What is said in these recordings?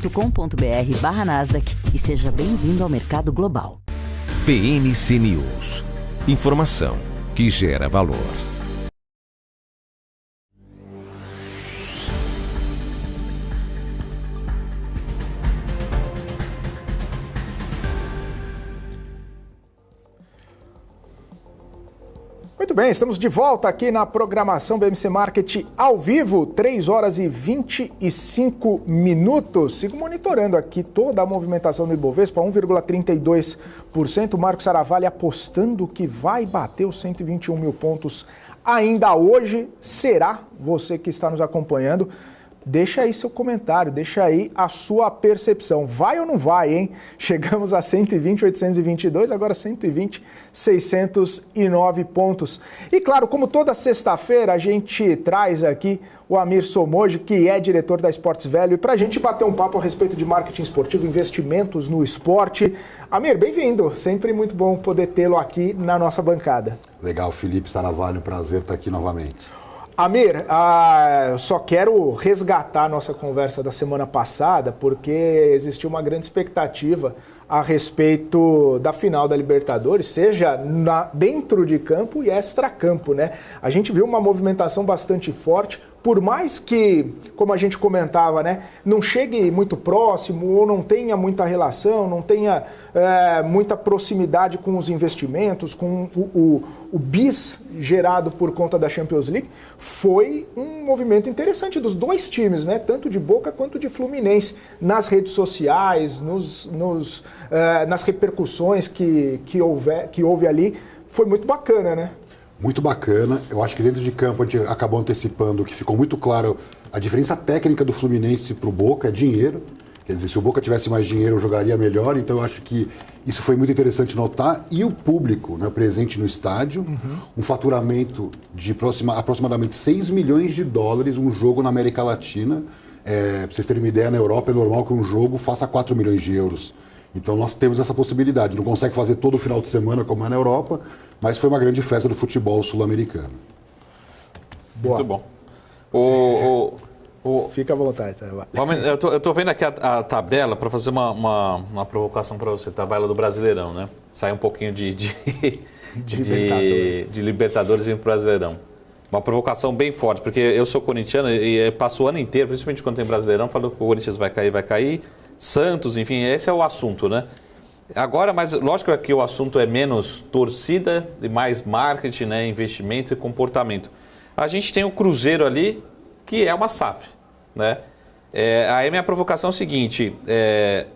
.com.br/Nasdaq e seja bem-vindo ao mercado global. PNC News. Informação que gera valor. Muito bem, estamos de volta aqui na programação BMC Market ao vivo, 3 horas e 25 minutos. Sigo monitorando aqui toda a movimentação do Ibovespa, 1,32%. Marcos Saravalli apostando que vai bater os 121 mil pontos ainda hoje. Será? Você que está nos acompanhando, deixa aí seu comentário, deixa aí a sua percepção. Vai ou não vai, hein? Chegamos a 120.822, agora 120.609 pontos. E claro, como toda sexta-feira, a gente traz aqui o Amir Somoji, que é diretor da Sports Value, para a gente bater um papo a respeito de marketing esportivo, investimentos no esporte. Amir, bem-vindo. Sempre muito bom poder tê-lo aqui na nossa bancada. Legal, Felipe Saravalli, um prazer estar aqui novamente. Amir, só quero resgatar a nossa conversa da semana passada, porque existiu uma grande expectativa a respeito da final da Libertadores, seja dentro de campo e extra-campo, né? A gente viu uma movimentação bastante forte, por mais que, como a gente comentava, né, não chegue muito próximo ou não tenha muita relação, não tenha muita proximidade com os investimentos, com o bis gerado por conta da Champions League, foi um movimento interessante dos dois times, né, tanto de Boca quanto de Fluminense, nas redes sociais, nas repercussões que houve ali. Foi muito bacana, né? Muito bacana. Eu acho que dentro de campo a gente acabou antecipando que ficou muito claro a diferença técnica do Fluminense para o Boca é dinheiro. Quer dizer, se o Boca tivesse mais dinheiro, eu jogaria melhor. Então eu acho que isso foi muito interessante notar. E o público, né, presente no estádio, um faturamento de aproximadamente 6 milhões de dólares, um jogo na América Latina. Para vocês terem uma ideia, na Europa é normal que um jogo faça 4 milhões de euros. Então nós temos essa possibilidade. Não consegue fazer todo o final de semana como é na Europa, mas foi uma grande festa do futebol sul-americano. Muito bom. Fica à vontade. Eu estou vendo aqui a tabela para fazer uma provocação para você. Tabela do Brasileirão, né? Sai um pouquinho de Libertadores e ir para o Brasileirão. Uma provocação bem forte, porque eu sou corintiano e passo o ano inteiro, principalmente quando tem Brasileirão, falando que o Corinthians vai cair. Santos, enfim, esse é o assunto, né? Agora, mas lógico que o assunto é menos torcida e mais marketing, né, investimento e comportamento. A gente tem o Cruzeiro ali, que é uma SAF, né? Aí minha provocação é o seguinte,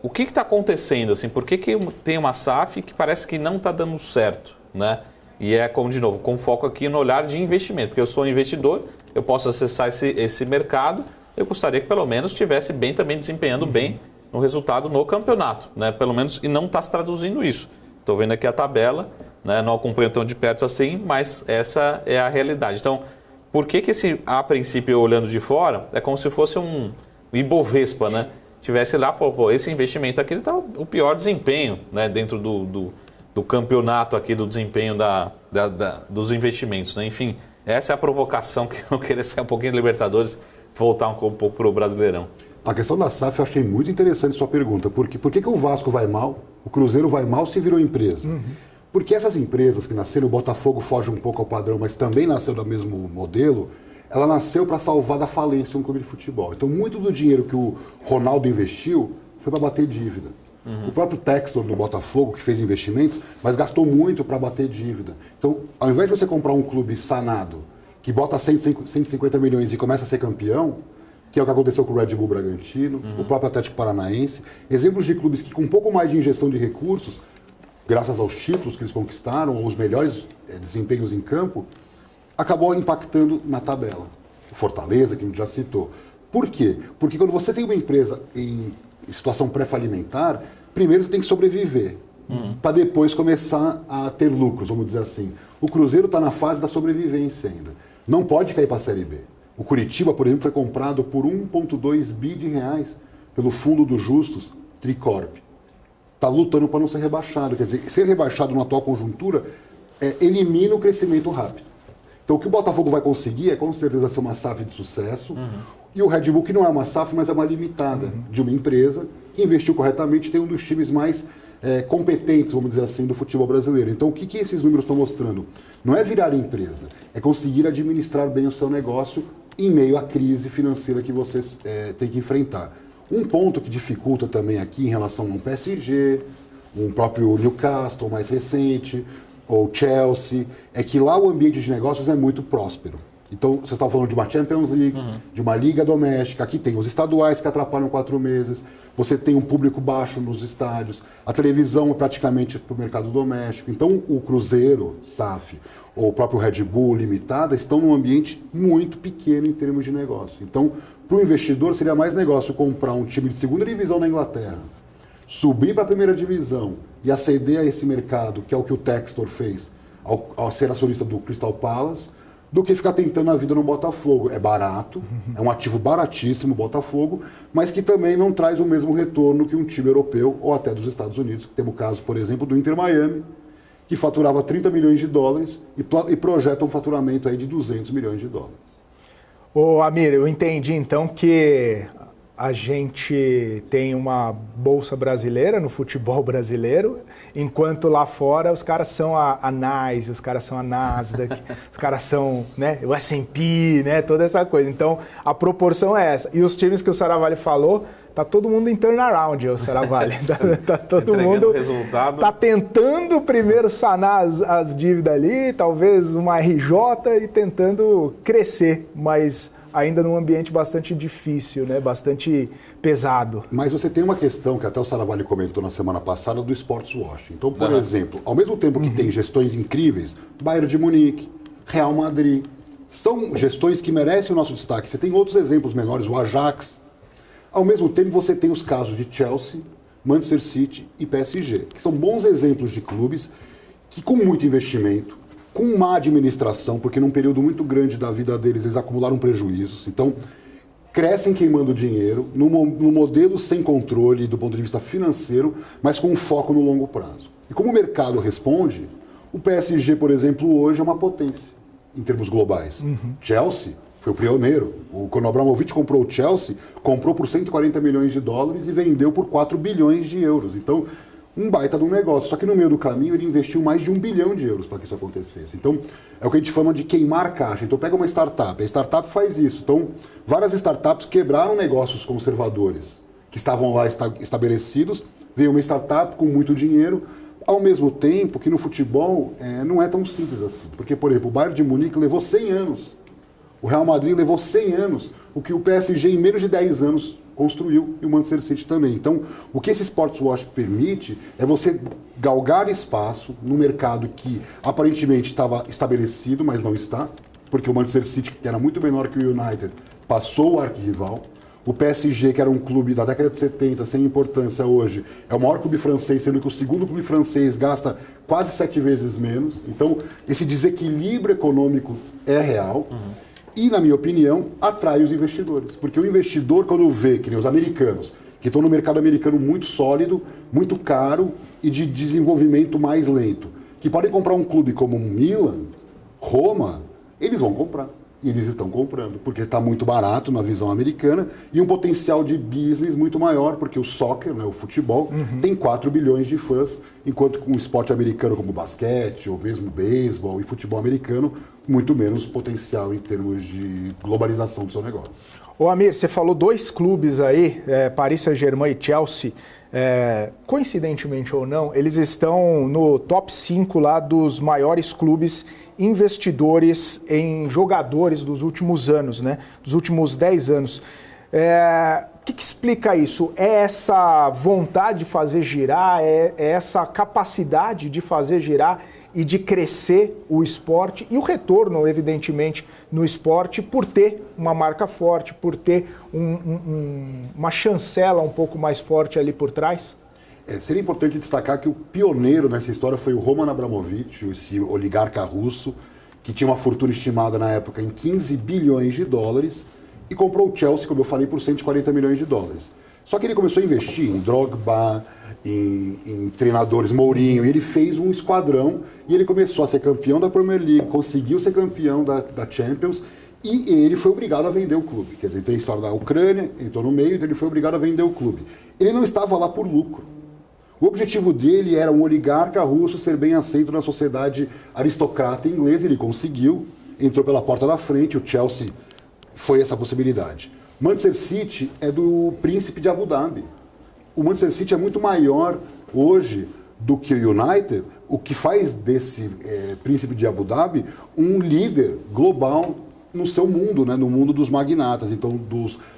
o que está acontecendo, assim? Por que tem uma SAF que parece que não está dando certo, né? E como, de novo, com foco aqui no olhar de investimento, porque eu sou um investidor, eu posso acessar esse mercado, eu gostaria que pelo menos estivesse bem também desempenhando bem no resultado no campeonato, né? Pelo menos, e não está se traduzindo isso. Estou vendo aqui a tabela, né? Não acompanho tão de perto assim, mas essa é a realidade. Então, por que a princípio, olhando de fora, é como se fosse um Ibovespa, né? Tivesse lá, esse investimento aqui está o pior desempenho, né? Dentro do campeonato aqui, do desempenho dos investimentos, né? Enfim, essa é a provocação que eu queria sair um pouquinho de Libertadores, voltar um pouco para o Brasileirão. A questão da SAF eu achei muito interessante sua pergunta. Por que o Vasco vai mal, o Cruzeiro vai mal se virou empresa? Porque essas empresas que nasceram, o Botafogo foge um pouco ao padrão, mas também nasceu do mesmo modelo, ela nasceu para salvar da falência um clube de futebol. Então muito do dinheiro que o Ronaldo investiu foi para bater dívida. O próprio Textor do Botafogo, que fez investimentos, mas gastou muito para bater dívida. Então, ao invés de você comprar um clube sanado, que bota 150 milhões e começa a ser campeão, que é o que aconteceu com o Red Bull Bragantino, o próprio Atlético Paranaense. Exemplos de clubes que com um pouco mais de ingestão de recursos, graças aos títulos que eles conquistaram, ou os melhores desempenhos em campo, acabou impactando na tabela. O Fortaleza, que a gente já citou. Por quê? Porque quando você tem uma empresa em situação pré-falimentar, primeiro você tem que sobreviver, para depois começar a ter lucros, vamos dizer assim. O Cruzeiro está na fase da sobrevivência ainda. Não pode cair para a Série B. O Curitiba, por exemplo, foi comprado por 1,2 bi de reais pelo Fundo dos Justos, Tricorp. Está lutando para não ser rebaixado. Quer dizer, ser rebaixado na atual conjuntura elimina o crescimento rápido. Então o que o Botafogo vai conseguir é com certeza ser uma SAF de sucesso. E o Red Bull, que não é uma SAF, mas é uma limitada de uma empresa que investiu corretamente, tem um dos times mais competentes, vamos dizer assim, do futebol brasileiro. Então o que esses números estão mostrando? Não é virar empresa, é conseguir administrar bem o seu negócio em meio à crise financeira que vocês têm que enfrentar. Um ponto que dificulta também aqui em relação a um PSG, um próprio Newcastle mais recente, ou Chelsea, é que lá o ambiente de negócios é muito próspero. Então, você está falando de uma Champions League, de uma liga doméstica, aqui tem os estaduais que atrapalham 4 meses, você tem um público baixo nos estádios, a televisão é praticamente para o mercado doméstico. Então, o Cruzeiro, SAF, ou o próprio Red Bull Limitada estão num ambiente muito pequeno em termos de negócio. Então, para o investidor seria mais negócio comprar um time de segunda divisão na Inglaterra, subir para a primeira divisão e aceder a esse mercado, que é o que o Textor fez ao ser acionista do Crystal Palace, do que ficar tentando a vida no Botafogo. É barato, é um ativo baratíssimo, o Botafogo, mas que também não traz o mesmo retorno que um time europeu ou até dos Estados Unidos. Temos o caso, por exemplo, do Inter Miami, que faturava 30 milhões de dólares e projeta um faturamento aí de 200 milhões de dólares. Ô Amir, eu entendi então que a gente tem uma bolsa brasileira no futebol brasileiro, enquanto lá fora os caras são a NYSE, os caras são a Nasdaq, os caras são, né, o S&P, né, toda essa coisa. Então a proporção é essa. E os times que o Saravalli falou, tá todo mundo em turnaround, o Saravalli. tá todo mundo resultado. Tá tentando primeiro sanar as dívidas ali, talvez uma RJ e tentando crescer, mas ainda num ambiente bastante difícil, né? Bastante pesado. Mas você tem uma questão que até o Saravalli comentou na semana passada do sports washing. Então, por exemplo, ao mesmo tempo que tem gestões incríveis, Bayern de Munique, Real Madrid, são gestões que merecem o nosso destaque. Você tem outros exemplos menores, o Ajax. Ao mesmo tempo, você tem os casos de Chelsea, Manchester City e PSG, que são bons exemplos de clubes que, com muito investimento, com má administração, porque num período muito grande da vida deles, eles acumularam prejuízos. Então, crescem queimando dinheiro, num modelo sem controle do ponto de vista financeiro, mas com um foco no longo prazo. E como o mercado responde, o PSG, por exemplo, hoje é uma potência em termos globais. Chelsea foi o pioneiro. Quando o Abramovich comprou o Chelsea, comprou por 140 milhões de dólares e vendeu por 4 bilhões de euros. Então, um baita de um negócio. Só que no meio do caminho ele investiu mais de 1 bilhão de euros para que isso acontecesse. Então, é o que a gente chama de queimar caixa. Então, pega uma startup. A startup faz isso. Então, várias startups quebraram negócios conservadores que estavam lá estabelecidos. Veio uma startup com muito dinheiro, ao mesmo tempo que no futebol não é tão simples assim. Porque, por exemplo, o Bayern de Munique levou 100 anos. O Real Madrid levou 100 anos, o que o PSG em menos de 10 anos construiu, e o Manchester City também. Então, o que esse Sports Wash permite é você galgar espaço no mercado que aparentemente estava estabelecido, mas não está, porque o Manchester City, que era muito menor que o United, passou o arquirrival. O PSG, que era um clube da década de 70, sem importância hoje, é o maior clube francês, sendo que o segundo clube francês gasta quase 7 vezes menos. Então, esse desequilíbrio econômico é real. E, na minha opinião, atrai os investidores. Porque o investidor, quando vê que nem os americanos, que estão no mercado americano muito sólido, muito caro e de desenvolvimento mais lento, que podem comprar um clube como Milan, Roma, eles vão comprar. E eles estão comprando, porque está muito barato na visão americana e um potencial de business muito maior, porque o soccer, né, o futebol, tem 4 bilhões de fãs, enquanto com o esporte americano como basquete, ou mesmo beisebol e futebol americano, muito menos potencial em termos de globalização do seu negócio. Ô Amir, você falou 2 clubes aí, Paris Saint-Germain e Chelsea. Coincidentemente ou não, eles estão no top 5 lá dos maiores clubes investidores em jogadores dos últimos anos, né? Dos últimos 10 anos. O que explica isso? É essa vontade de fazer girar? É essa capacidade de fazer girar e de crescer o esporte e o retorno, evidentemente, no esporte por ter uma marca forte, por ter uma chancela um pouco mais forte ali por trás? Seria importante destacar que o pioneiro nessa história foi o Roman Abramovich, esse oligarca russo, que tinha uma fortuna estimada na época em 15 bilhões de dólares e comprou o Chelsea, como eu falei, por 140 milhões de dólares. Só que ele começou a investir em Drogba, em treinadores, Mourinho, e ele fez um esquadrão e ele começou a ser campeão da Premier League, conseguiu ser campeão da Champions e ele foi obrigado a vender o clube. Quer dizer, tem a história da Ucrânia, entrou no meio, então ele foi obrigado a vender o clube. Ele não estava lá por lucro. O objetivo dele era um oligarca russo ser bem aceito na sociedade aristocrata inglesa, ele conseguiu, entrou pela porta da frente, o Chelsea foi essa possibilidade. Manchester City é do príncipe de Abu Dhabi. O Manchester City é muito maior hoje do que o United, o que faz desse príncipe de Abu Dhabi um líder global no seu mundo, né, no mundo dos magnatas, então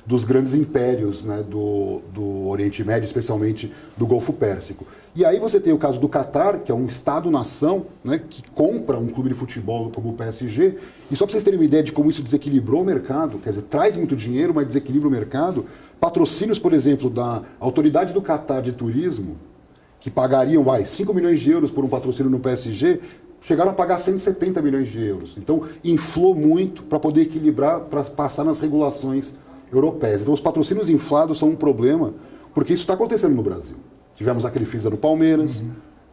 dos grandes impérios, né, do Oriente Médio, especialmente do Golfo Pérsico. E aí você tem o caso do Qatar, que é um Estado-nação, né, que compra um clube de futebol como o PSG, e só para vocês terem uma ideia de como isso desequilibrou o mercado, quer dizer, traz muito dinheiro, mas desequilibra o mercado, patrocínios, por exemplo, da Autoridade do Qatar de Turismo, que pagariam, 5 milhões de euros por um patrocínio no PSG, chegaram a pagar 170 milhões de euros. Então, inflou muito para poder equilibrar, para passar nas regulações europeias. Então, os patrocínios inflados são um problema, porque isso está acontecendo no Brasil. Tivemos a Crefisa no Palmeiras,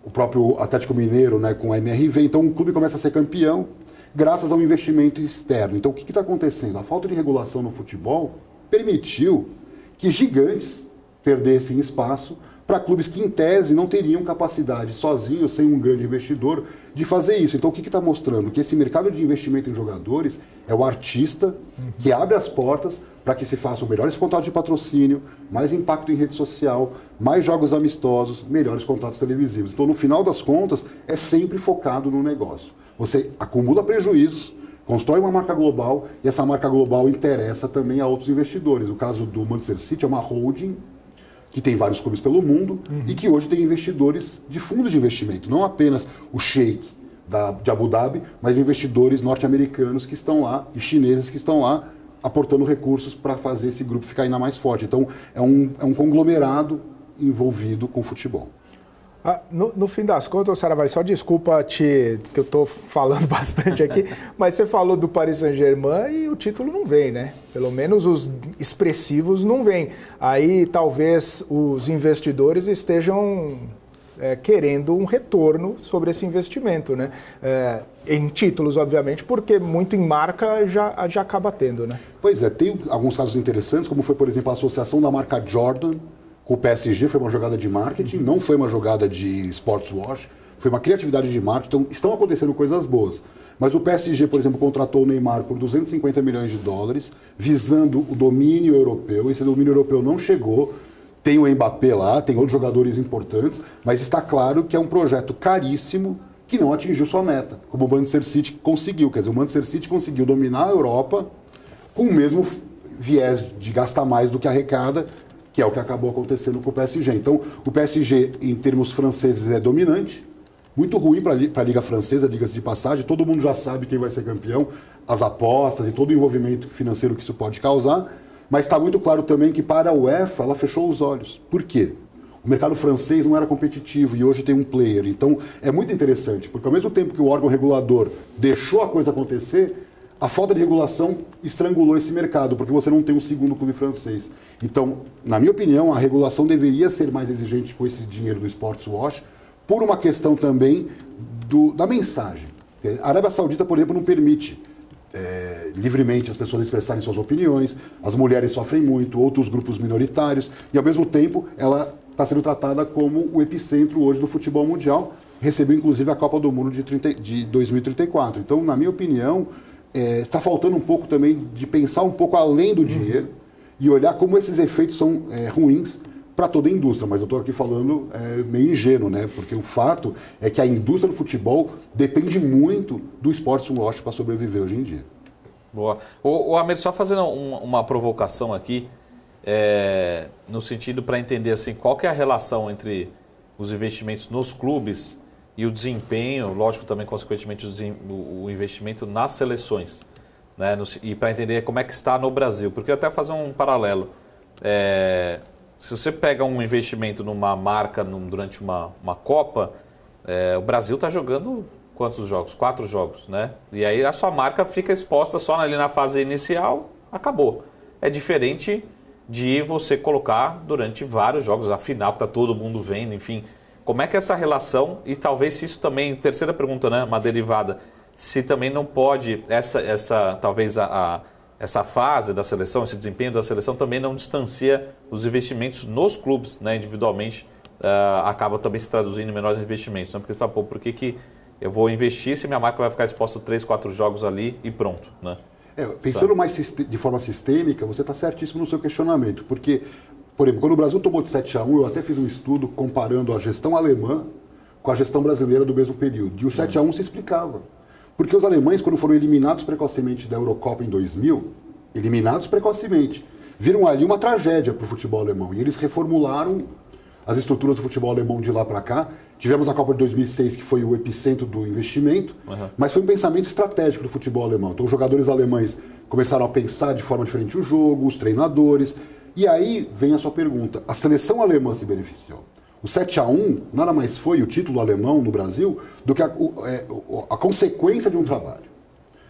o próprio Atlético Mineiro, né, com a MRV. Então, o clube começa a ser campeão graças ao investimento externo. Então, o que está acontecendo? A falta de regulação no futebol permitiu que gigantes perdessem espaço para clubes que, em tese, não teriam capacidade sozinhos, sem um grande investidor, de fazer isso. Então, o que está mostrando? Que esse mercado de investimento em jogadores é o artista que abre as portas para que se façam melhores contratos de patrocínio, mais impacto em rede social, mais jogos amistosos, melhores contratos televisivos. Então, no final das contas, é sempre focado no negócio. Você acumula prejuízos, constrói uma marca global e essa marca global interessa também a outros investidores. O caso do Manchester City é uma holding que tem vários clubes pelo mundo e que hoje tem investidores de fundos de investimento, não apenas o Sheikh de Abu Dhabi, mas investidores norte-americanos que estão lá e chineses que estão lá aportando recursos para fazer esse grupo ficar ainda mais forte. Então, é um conglomerado envolvido com o futebol. No fim das contas, Saravai, só desculpa que eu estou falando bastante aqui, mas você falou do Paris Saint-Germain e o título não vem, né? Pelo menos os expressivos não vêm. Aí talvez os investidores estejam querendo um retorno sobre esse investimento, né? Em títulos, obviamente, porque muito em marca já acaba tendo, né? Pois é, tem alguns casos interessantes, como foi, por exemplo, a associação da marca Jordan com o PSG, foi uma jogada de marketing, não foi uma jogada de sports wash, foi uma criatividade de marketing, então estão acontecendo coisas boas. Mas o PSG, por exemplo, contratou o Neymar por 250 milhões de dólares, visando o domínio europeu. Esse domínio europeu não chegou, tem o Mbappé lá, tem outros jogadores importantes, mas está claro que é um projeto caríssimo que não atingiu sua meta, como o Manchester City conseguiu. Quer dizer, o Manchester City conseguiu dominar a Europa com o mesmo viés de gastar mais do que arrecada, que é o que acabou acontecendo com o PSG. Então, o PSG, em termos franceses, é dominante, muito ruim para a Liga Francesa, diga-se de passagem, todo mundo já sabe quem vai ser campeão, as apostas e todo o envolvimento financeiro que isso pode causar, mas está muito claro também que para a UEFA ela fechou os olhos. Por quê? O mercado francês não era competitivo e hoje tem um player. Então, é muito interessante, porque ao mesmo tempo que o órgão regulador deixou a coisa acontecer, a falta de regulação estrangulou esse mercado, porque você não tem um segundo clube francês. Então, na minha opinião, a regulação deveria ser mais exigente com esse dinheiro do sports wash, por uma questão também da mensagem. A Arábia Saudita, por exemplo, não permite livremente as pessoas expressarem suas opiniões, as mulheres sofrem muito, outros grupos minoritários, e ao mesmo tempo ela está sendo tratada como o epicentro hoje do futebol mundial, recebeu inclusive a Copa do Mundo de 2034. Então, na minha opinião, está faltando um pouco também de pensar um pouco além do dinheiro e olhar como esses efeitos são ruins para toda a indústria. Mas eu estou aqui falando meio ingênuo, né? Porque o fato é que a indústria do futebol depende muito do sports wash para sobreviver hoje em dia. Boa. O Amir, só fazendo uma provocação aqui, no sentido para entender assim, qual que é a relação entre os investimentos nos clubes e o desempenho, lógico, também, consequentemente, o investimento nas seleções, né? E para entender como é que está no Brasil. Porque até fazer um paralelo. Se você pega um investimento numa marca durante uma Copa, o Brasil está jogando quantos jogos? 4 jogos, né? E aí a sua marca fica exposta só ali na fase inicial, acabou. É diferente de você colocar durante vários jogos, a final que está todo mundo vendo, enfim. Como é que é essa relação, e talvez se isso também, terceira pergunta, né, uma derivada, se também não pode, talvez essa fase da seleção, esse desempenho da seleção também não distancia os investimentos nos clubes, né, individualmente, acaba também se traduzindo em menores investimentos. Né? Porque você fala, pô, por que eu vou investir se minha marca vai ficar exposta a 3, 4 jogos ali e pronto, né? Pensando mais de forma sistêmica, você está certíssimo no seu questionamento, porque, por exemplo, quando o Brasil tomou de 7-1, eu até fiz um estudo comparando a gestão alemã com a gestão brasileira do mesmo período, e o 7-1 se explicava. Porque os alemães, quando foram eliminados precocemente da Eurocopa em 2000, eliminados precocemente, viram ali uma tragédia para o futebol alemão, e eles reformularam as estruturas do futebol alemão de lá para cá. Tivemos a Copa de 2006, que foi o epicentro do investimento, mas foi um pensamento estratégico do futebol alemão. Então os jogadores alemães começaram a pensar de forma diferente o jogo, os treinadores, e aí vem a sua pergunta. A seleção alemã se beneficiou. O 7-1 nada mais foi o título alemão no Brasil do que a consequência de um trabalho.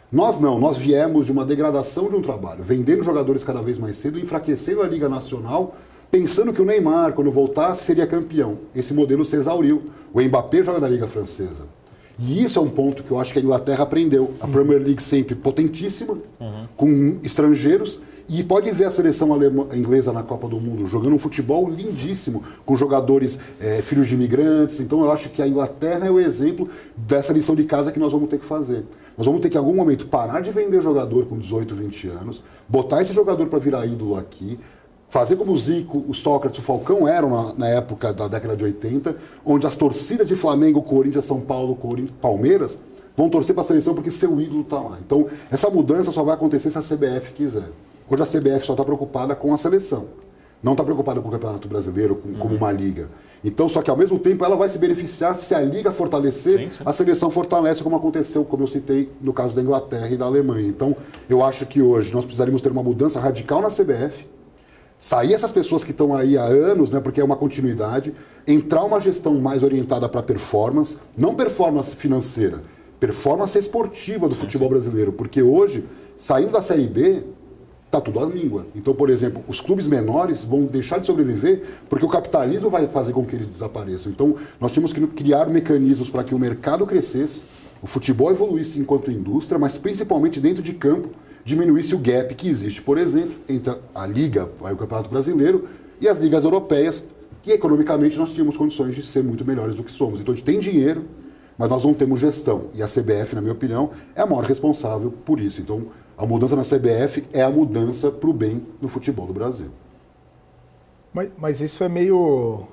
Nós não, nós viemos de uma degradação de um trabalho, vendendo jogadores cada vez mais cedo, enfraquecendo a Liga Nacional, pensando que o Neymar, quando voltasse, seria campeão. Esse modelo se exauriu. O Mbappé joga na Liga Francesa. E isso é um ponto que eu acho que a Inglaterra aprendeu. A Premier League sempre potentíssima, com estrangeiros, e pode ver a seleção inglesa na Copa do Mundo jogando um futebol lindíssimo, com jogadores filhos de imigrantes. Então eu acho que a Inglaterra é o exemplo dessa lição de casa que nós vamos ter que fazer. Nós vamos ter que, em algum momento, parar de vender jogador com 18, 20 anos, botar esse jogador para virar ídolo aqui, fazer como o Zico, o Sócrates, o Falcão eram na época da década de 80, onde as torcidas de Flamengo, Corinthians, São Paulo, Palmeiras vão torcer para a seleção porque seu ídolo está lá. Então, essa mudança só vai acontecer se a CBF quiser. Hoje a CBF só está preocupada com a seleção. Não está preocupada com o Campeonato Brasileiro, como uma liga. Então, só que ao mesmo tempo ela vai se beneficiar se a liga fortalecer, a seleção fortalece, como aconteceu, como eu citei, no caso da Inglaterra e da Alemanha. Então, eu acho que hoje nós precisaríamos ter uma mudança radical na CBF, sair essas pessoas que estão aí há anos, né, porque é uma continuidade, entrar uma gestão mais orientada para performance, não performance financeira, performance esportiva do futebol brasileiro, porque hoje, saindo da Série B, está tudo à míngua. Então, por exemplo, os clubes menores vão deixar de sobreviver porque o capitalismo vai fazer com que eles desapareçam. Então, nós tínhamos que criar mecanismos para que o mercado crescesse, o futebol evoluísse enquanto indústria, mas principalmente dentro de campo, diminuísse o gap que existe, por exemplo, entre a Liga, o Campeonato Brasileiro, e as ligas europeias, que economicamente nós tínhamos condições de ser muito melhores do que somos. Então a gente tem dinheiro, mas nós não temos gestão. E a CBF, na minha opinião, é a maior responsável por isso. Então a mudança na CBF é a mudança para o bem do futebol do Brasil. Mas isso é meio...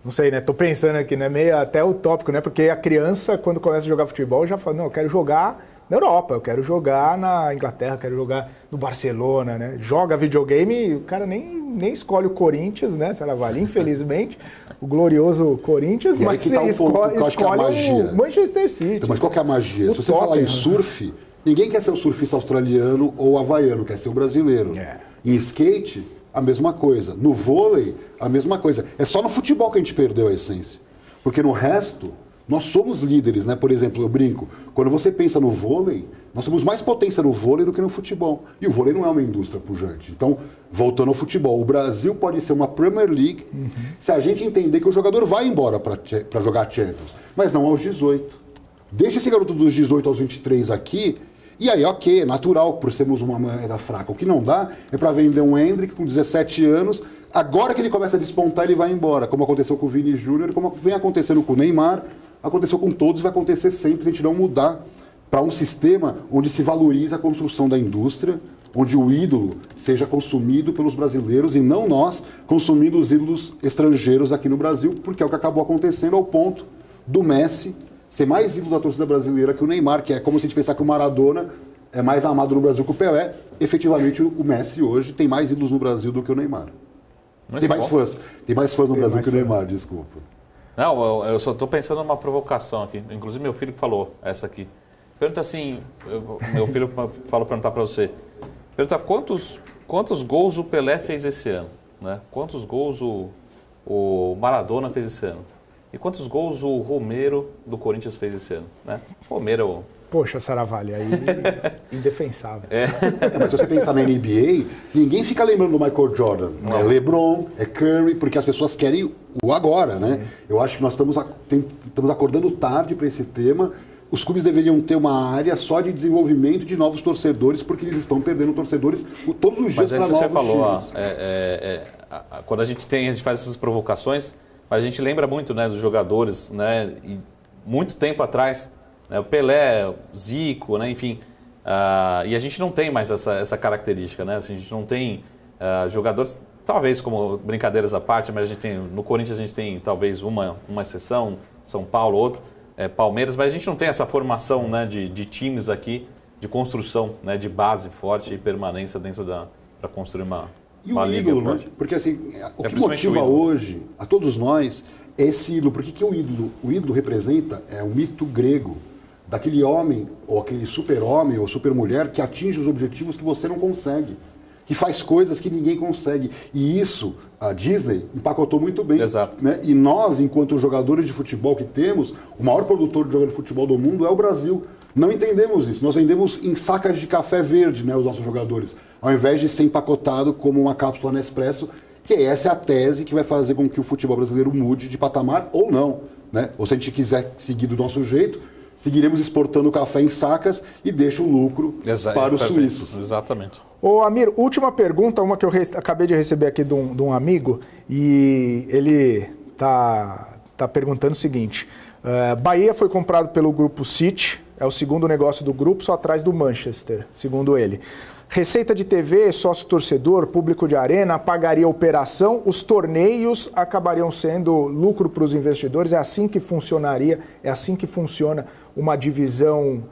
não sei, né? Tô pensando aqui, né? Meio até utópico, né? Porque a criança, quando começa a jogar futebol, já fala, não, eu quero jogar na Europa, eu quero jogar na Inglaterra, eu quero jogar no Barcelona, né? Joga videogame e o cara nem escolhe o Corinthians, né? Se ela vale, infelizmente, o glorioso Corinthians, mas que tá escolhe o Manchester City. Então, mas qual que é a magia? Se você falar em surf, ninguém quer ser o surfista australiano ou havaiano, quer ser o brasileiro. Em skate, a mesma coisa. No vôlei, a mesma coisa. É só no futebol que a gente perdeu a essência. Porque no resto, nós somos líderes, né? Por exemplo, eu brinco, quando você pensa no vôlei, nós somos mais potência no vôlei do que no futebol. E o vôlei não é uma indústria pujante. Então, voltando ao futebol, o Brasil pode ser uma Premier League se a gente entender que o jogador vai embora para jogar Champions, mas não aos 18. Deixa esse garoto dos 18 aos 23 aqui, e aí, ok, é natural, por sermos uma moeda fraca. O que não dá é para vender um Hendrick com 17 anos, agora que ele começa a despontar, ele vai embora, como aconteceu com o Vini Júnior, como vem acontecendo com o Neymar, aconteceu com todos e vai acontecer sempre se a gente não mudar para um sistema onde se valoriza a construção da indústria, onde o ídolo seja consumido pelos brasileiros e não nós consumindo os ídolos estrangeiros aqui no Brasil, porque é o que acabou acontecendo ao ponto do Messi ser mais ídolo da torcida brasileira que o Neymar, que é como se a gente pensar que o Maradona é mais amado no Brasil que o Pelé. Efetivamente, o Messi hoje tem mais ídolos no Brasil do que o Neymar. Tem mais fãs no Brasil que o Neymar, desculpa. Não, eu só estou pensando numa provocação aqui. Inclusive, meu filho que falou essa aqui. Pergunta assim, meu filho falou perguntar para você. Pergunta quantos gols o Pelé fez esse ano? Né? Quantos gols o Maradona fez esse ano? E quantos gols o Romero do Corinthians fez esse ano? Né? Romero Poxa, Saravalli, aí indefensável. Mas se você pensar na NBA, ninguém fica lembrando do Michael Jordan. É LeBron, é Curry, porque as pessoas querem o agora, né? Eu acho que nós estamos acordando tarde para esse tema. Os clubes deveriam ter uma área só de desenvolvimento de novos torcedores, porque eles estão perdendo torcedores todos os dias para novos times. Mas aí você falou, quando a gente faz essas provocações, a gente lembra muito, né, dos jogadores, né, e muito tempo atrás, né, o Pelé, o Zico, né, enfim, e a gente não tem mais essa característica, né, assim, a gente não tem jogadores, talvez como brincadeiras à parte, mas a gente tem, no Corinthians a gente tem talvez uma exceção, São Paulo, outra, Palmeiras, mas a gente não tem essa formação, né, de times aqui, de construção, né, de base forte e permanência dentro para construir uma liga ídolo, forte. né? Porque assim, o que motiva hoje a todos nós é esse ídolo. Por que o ídolo? O ídolo representa o mito grego daquele homem, ou aquele super-homem ou super-mulher que atinge os objetivos que você não consegue, que faz coisas que ninguém consegue. E isso, a Disney empacotou muito bem. Exato. Né? E nós, enquanto jogadores de futebol que temos, o maior produtor de jogador de futebol do mundo é o Brasil. Não entendemos isso. Nós vendemos em sacas de café verde, né, os nossos jogadores, ao invés de ser empacotado como uma cápsula Nespresso, que essa é a tese que vai fazer com que o futebol brasileiro mude de patamar ou não. Né? Ou se a gente quiser seguir do nosso jeito, seguiremos exportando café em sacas e deixa o lucro para os suíços. Exatamente. Ô Amir, última pergunta, uma que eu acabei de receber aqui de um amigo, e ele tá perguntando o seguinte: Bahia foi comprado pelo Grupo City, é o segundo negócio do grupo, só atrás do Manchester, segundo ele. Receita de TV, sócio-torcedor, público de arena, pagaria a operação, os torneios acabariam sendo lucro para os investidores. É assim que funcionaria, é assim que funciona uma divisão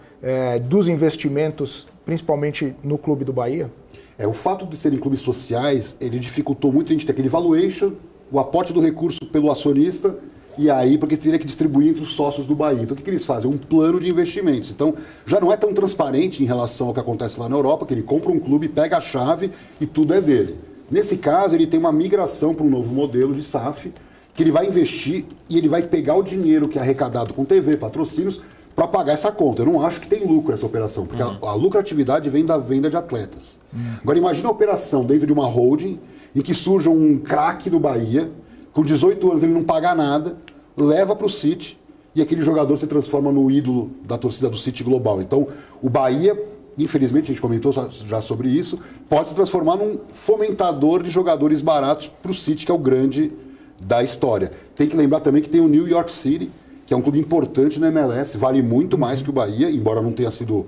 dos investimentos, principalmente no Clube do Bahia? O fato de serem clubes sociais, ele dificultou muito a gente ter aquele valuation, o aporte do recurso pelo acionista, e aí, porque teria que distribuir entre os sócios do Bahia. Então, o que eles fazem? Um plano de investimentos. Então, já não é tão transparente em relação ao que acontece lá na Europa, que ele compra um clube, pega a chave e tudo é dele. Nesse caso, ele tem uma migração para um novo modelo de SAF, que ele vai investir e ele vai pegar o dinheiro que é arrecadado com TV, patrocínios, para pagar essa conta. Eu não acho que tem lucro essa operação, porque a lucratividade vem da venda de atletas. Agora, imagina a operação dentro de uma holding em que surja um craque do Bahia, com 18 anos ele não paga nada, leva para o City e aquele jogador se transforma no ídolo da torcida do City Global. Então, o Bahia, infelizmente, a gente comentou já sobre isso, pode se transformar num fomentador de jogadores baratos para o City, que é o grande da história. Tem que lembrar também que tem o New York City, que é um clube importante no MLS, vale muito mais que o Bahia, embora não tenha sido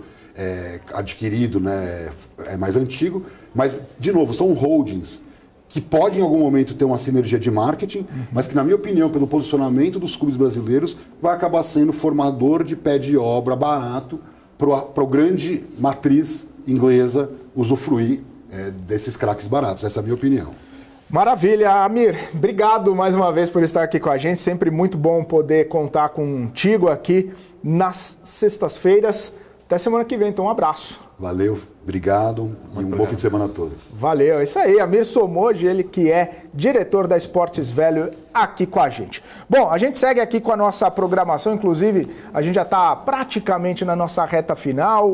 adquirido, né, é mais antigo. Mas, de novo, são holdings que podem em algum momento ter uma sinergia de marketing, mas que, na minha opinião, pelo posicionamento dos clubes brasileiros, vai acabar sendo formador de pé de obra barato para o grande matriz inglesa usufruir desses craques baratos. Essa é a minha opinião. Maravilha, Amir. Obrigado mais uma vez por estar aqui com a gente. Sempre muito bom poder contar contigo aqui nas sextas-feiras. Até semana que vem, então um abraço. Valeu, obrigado e um bom fim de semana a todos. Valeu, é isso aí. Amir Somodi, ele que é diretor da Esportes Velho aqui com a gente. Bom, a gente segue aqui com a nossa programação, inclusive a gente já está praticamente na nossa reta final.